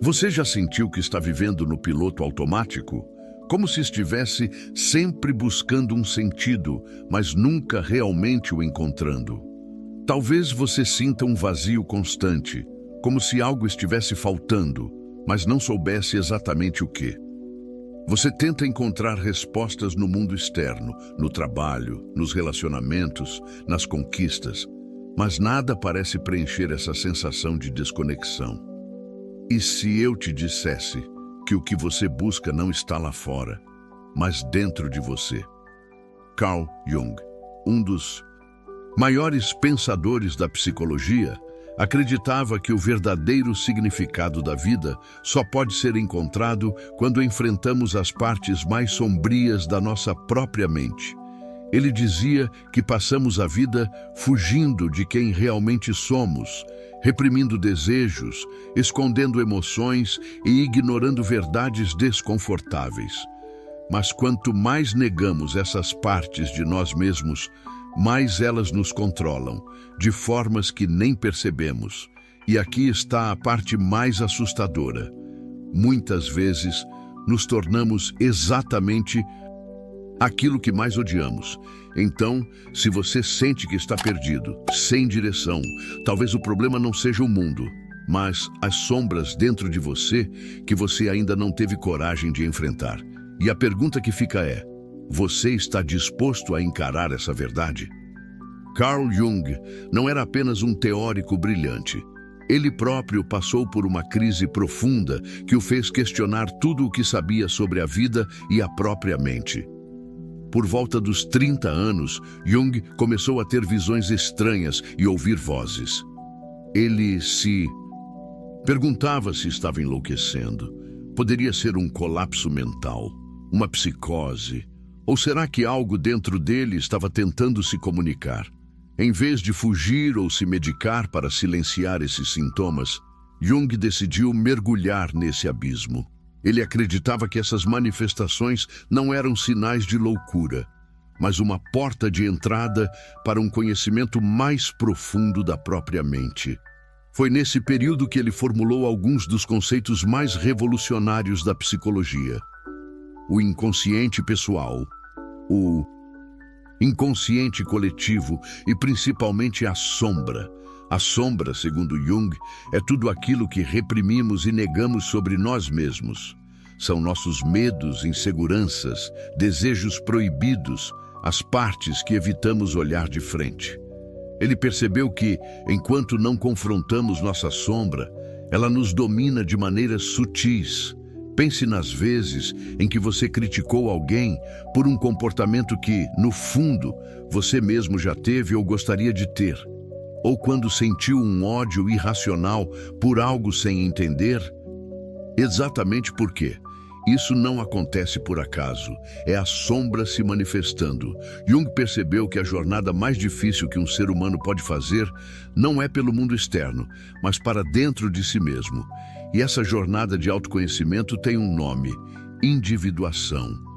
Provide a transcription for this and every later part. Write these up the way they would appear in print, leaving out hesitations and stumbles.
Você já sentiu que está vivendo no piloto automático? Como se estivesse sempre buscando um sentido, mas nunca realmente o encontrando. Talvez você sinta um vazio constante, como se algo estivesse faltando, mas não soubesse exatamente o quê. Você tenta encontrar respostas no mundo externo, no trabalho, nos relacionamentos, nas conquistas, mas nada parece preencher essa sensação de desconexão. E se eu te dissesse que o que você busca não está lá fora, mas dentro de você? Carl Jung, um dos maiores pensadores da psicologia, acreditava que o verdadeiro significado da vida só pode ser encontrado quando enfrentamos as partes mais sombrias da nossa própria mente. Ele dizia que passamos a vida fugindo de quem realmente somos, reprimindo desejos, escondendo emoções e ignorando verdades desconfortáveis. Mas quanto mais negamos essas partes de nós mesmos, mais elas nos controlam, de formas que nem percebemos. E aqui está a parte mais assustadora. Muitas vezes, nos tornamos exatamente aquilo que mais odiamos. Então, se você sente que está perdido, sem direção, talvez o problema não seja o mundo, mas as sombras dentro de você que você ainda não teve coragem de enfrentar. E a pergunta que fica é: você está disposto a encarar essa verdade? Carl Jung não era apenas um teórico brilhante. Ele próprio passou por uma crise profunda que o fez questionar tudo o que sabia sobre a vida e a própria mente. Por volta dos 30 anos, Jung começou a ter visões estranhas e ouvir vozes. Ele se perguntava se estava enlouquecendo. Poderia ser um colapso mental, uma psicose, ou será que algo dentro dele estava tentando se comunicar? Em vez de fugir ou se medicar para silenciar esses sintomas, Jung decidiu mergulhar nesse abismo. Ele acreditava que essas manifestações não eram sinais de loucura, mas uma porta de entrada para um conhecimento mais profundo da própria mente. Foi nesse período que ele formulou alguns dos conceitos mais revolucionários da psicologia: o inconsciente pessoal, o inconsciente coletivo e principalmente a sombra. A sombra, segundo Jung, é tudo aquilo que reprimimos e negamos sobre nós mesmos. São nossos medos, inseguranças, desejos proibidos, as partes que evitamos olhar de frente. Ele percebeu que, enquanto não confrontamos nossa sombra, ela nos domina de maneiras sutis. Pense nas vezes em que você criticou alguém por um comportamento que, no fundo, você mesmo já teve ou gostaria de ter. Ou quando sentiu um ódio irracional por algo sem entender. Exatamente por quê? Isso não acontece por acaso, é a sombra se manifestando. Jung percebeu que a jornada mais difícil que um ser humano pode fazer não é pelo mundo externo, mas para dentro de si mesmo. E essa jornada de autoconhecimento tem um nome: individuação.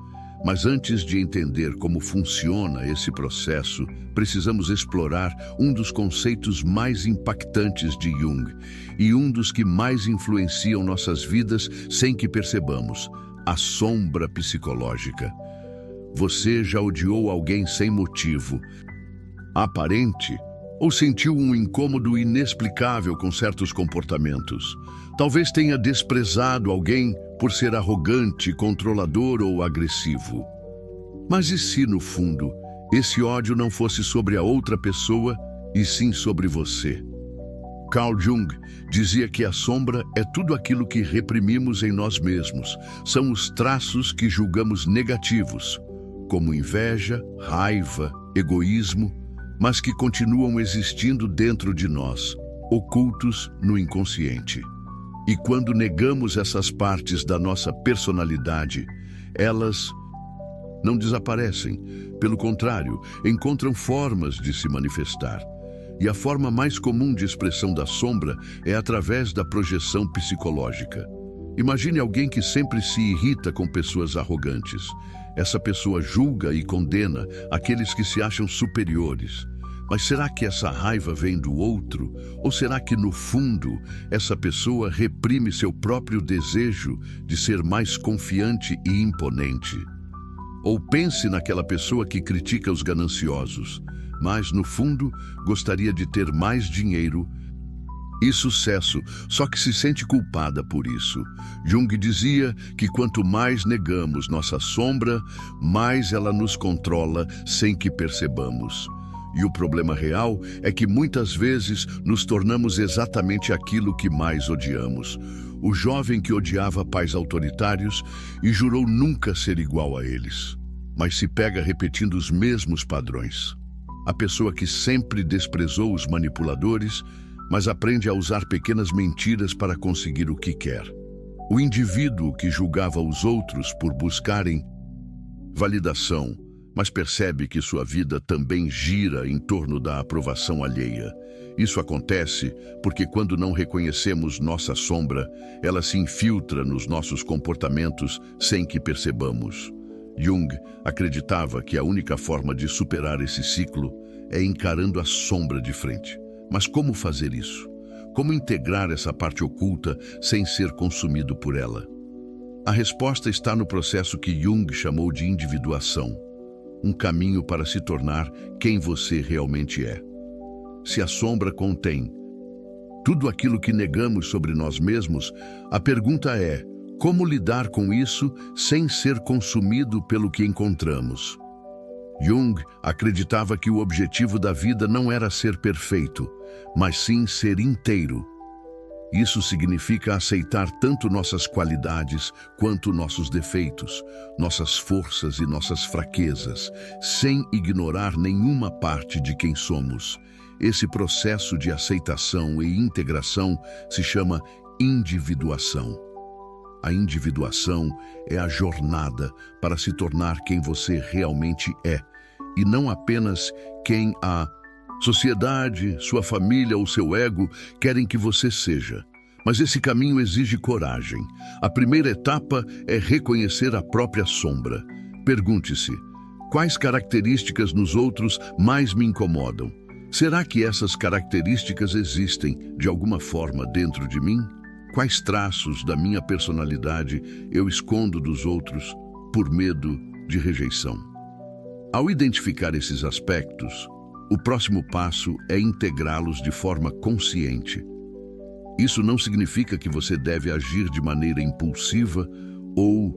Mas antes de entender como funciona esse processo, precisamos explorar um dos conceitos mais impactantes de Jung e um dos que mais influenciam nossas vidas sem que percebamos: a sombra psicológica. Você já odiou alguém sem motivo aparente ou sentiu um incômodo inexplicável com certos comportamentos? Talvez tenha desprezado alguém por ser arrogante, controlador ou agressivo. Mas e se, no fundo, esse ódio não fosse sobre a outra pessoa, e sim sobre você? Carl Jung dizia que a sombra é tudo aquilo que reprimimos em nós mesmos. São os traços que julgamos negativos, como inveja, raiva, egoísmo, mas que continuam existindo dentro de nós, ocultos no inconsciente. E quando negamos essas partes da nossa personalidade, elas não desaparecem. Pelo contrário, encontram formas de se manifestar. E a forma mais comum de expressão da sombra é através da projeção psicológica. Imagine alguém que sempre se irrita com pessoas arrogantes. Essa pessoa julga e condena aqueles que se acham superiores. Mas será que essa raiva vem do outro? Ou será que, no fundo, essa pessoa reprime seu próprio desejo de ser mais confiante e imponente? Ou pense naquela pessoa que critica os gananciosos, mas, no fundo, gostaria de ter mais dinheiro e sucesso, só que se sente culpada por isso. Jung dizia que quanto mais negamos nossa sombra, mais ela nos controla sem que percebamos. E o problema real é que muitas vezes nos tornamos exatamente aquilo que mais odiamos. O jovem que odiava pais autoritários e jurou nunca ser igual a eles, mas se pega repetindo os mesmos padrões. A pessoa que sempre desprezou os manipuladores, mas aprende a usar pequenas mentiras para conseguir o que quer. O indivíduo que julgava os outros por buscarem validação, mas percebe que sua vida também gira em torno da aprovação alheia. Isso acontece porque quando não reconhecemos nossa sombra, ela se infiltra nos nossos comportamentos sem que percebamos. Jung acreditava que a única forma de superar esse ciclo é encarando a sombra de frente. Mas como fazer isso? Como integrar essa parte oculta sem ser consumido por ela? A resposta está no processo que Jung chamou de individuação, um caminho para se tornar quem você realmente é. Se a sombra contém tudo aquilo que negamos sobre nós mesmos, a pergunta é: como lidar com isso sem ser consumido pelo que encontramos? Jung acreditava que o objetivo da vida não era ser perfeito, mas sim ser inteiro. Isso significa aceitar tanto nossas qualidades quanto nossos defeitos, nossas forças e nossas fraquezas, sem ignorar nenhuma parte de quem somos. Esse processo de aceitação e integração se chama individuação. A individuação é a jornada para se tornar quem você realmente é, e não apenas quem a sociedade, sua família ou seu ego querem que você seja. Mas esse caminho exige coragem. A primeira etapa é reconhecer a própria sombra. Pergunte-se: quais características nos outros mais me incomodam? Será que essas características existem de alguma forma dentro de mim? Quais traços da minha personalidade eu escondo dos outros por medo de rejeição? Ao identificar esses aspectos, o próximo passo é integrá-los de forma consciente. Isso não significa que você deve agir de maneira impulsiva ou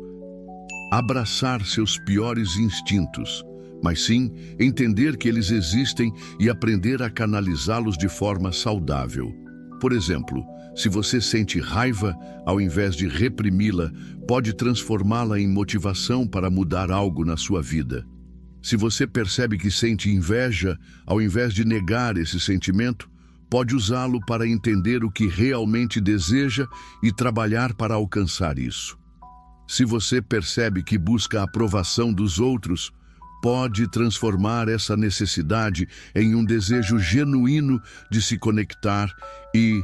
abraçar seus piores instintos, mas sim entender que eles existem e aprender a canalizá-los de forma saudável. Por exemplo, se você sente raiva, ao invés de reprimi-la, pode transformá-la em motivação para mudar algo na sua vida. Se você percebe que sente inveja, ao invés de negar esse sentimento, pode usá-lo para entender o que realmente deseja e trabalhar para alcançar isso. Se você percebe que busca a aprovação dos outros, pode transformar essa necessidade em um desejo genuíno de se conectar e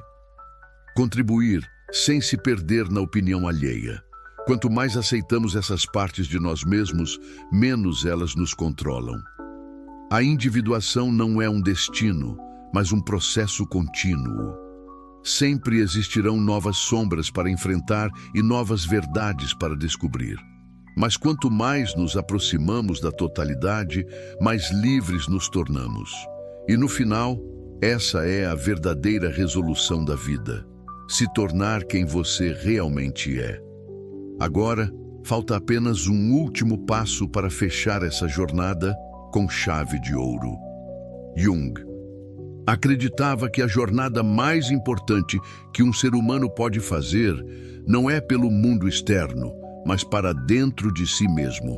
contribuir sem se perder na opinião alheia. Quanto mais aceitamos essas partes de nós mesmos, menos elas nos controlam. A individuação não é um destino, mas um processo contínuo. Sempre existirão novas sombras para enfrentar e novas verdades para descobrir. Mas quanto mais nos aproximamos da totalidade, mais livres nos tornamos. E no final, essa é a verdadeira resolução da vida: se tornar quem você realmente é. Agora, falta apenas um último passo para fechar essa jornada com chave de ouro. Jung acreditava que a jornada mais importante que um ser humano pode fazer não é pelo mundo externo, mas para dentro de si mesmo.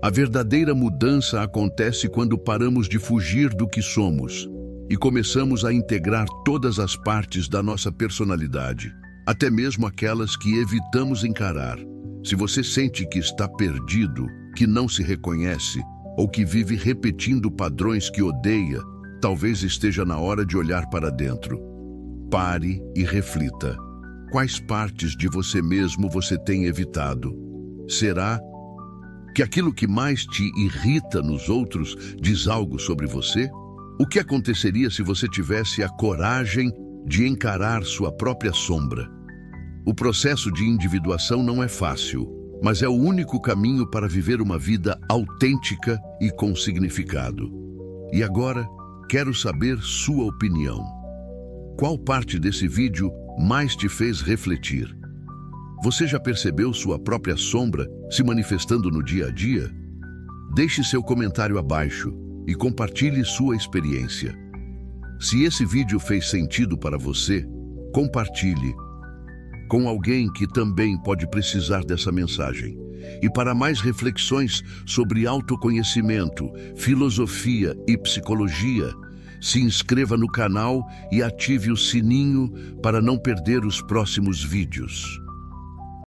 A verdadeira mudança acontece quando paramos de fugir do que somos e começamos a integrar todas as partes da nossa personalidade, até mesmo aquelas que evitamos encarar. Se você sente que está perdido, que não se reconhece ou que vive repetindo padrões que odeia, talvez esteja na hora de olhar para dentro. Pare e reflita. Quais partes de você mesmo você tem evitado? Será que aquilo que mais te irrita nos outros diz algo sobre você? O que aconteceria se você tivesse a coragem de encarar sua própria sombra? O processo de individuação não é fácil, mas é o único caminho para viver uma vida autêntica e com significado. E agora, quero saber sua opinião. Qual parte desse vídeo mais te fez refletir? Você já percebeu sua própria sombra se manifestando no dia a dia? Deixe seu comentário abaixo e compartilhe sua experiência. Se esse vídeo fez sentido para você, compartilhe com alguém que também pode precisar dessa mensagem. E para mais reflexões sobre autoconhecimento, filosofia e psicologia, se inscreva no canal e ative o sininho para não perder os próximos vídeos.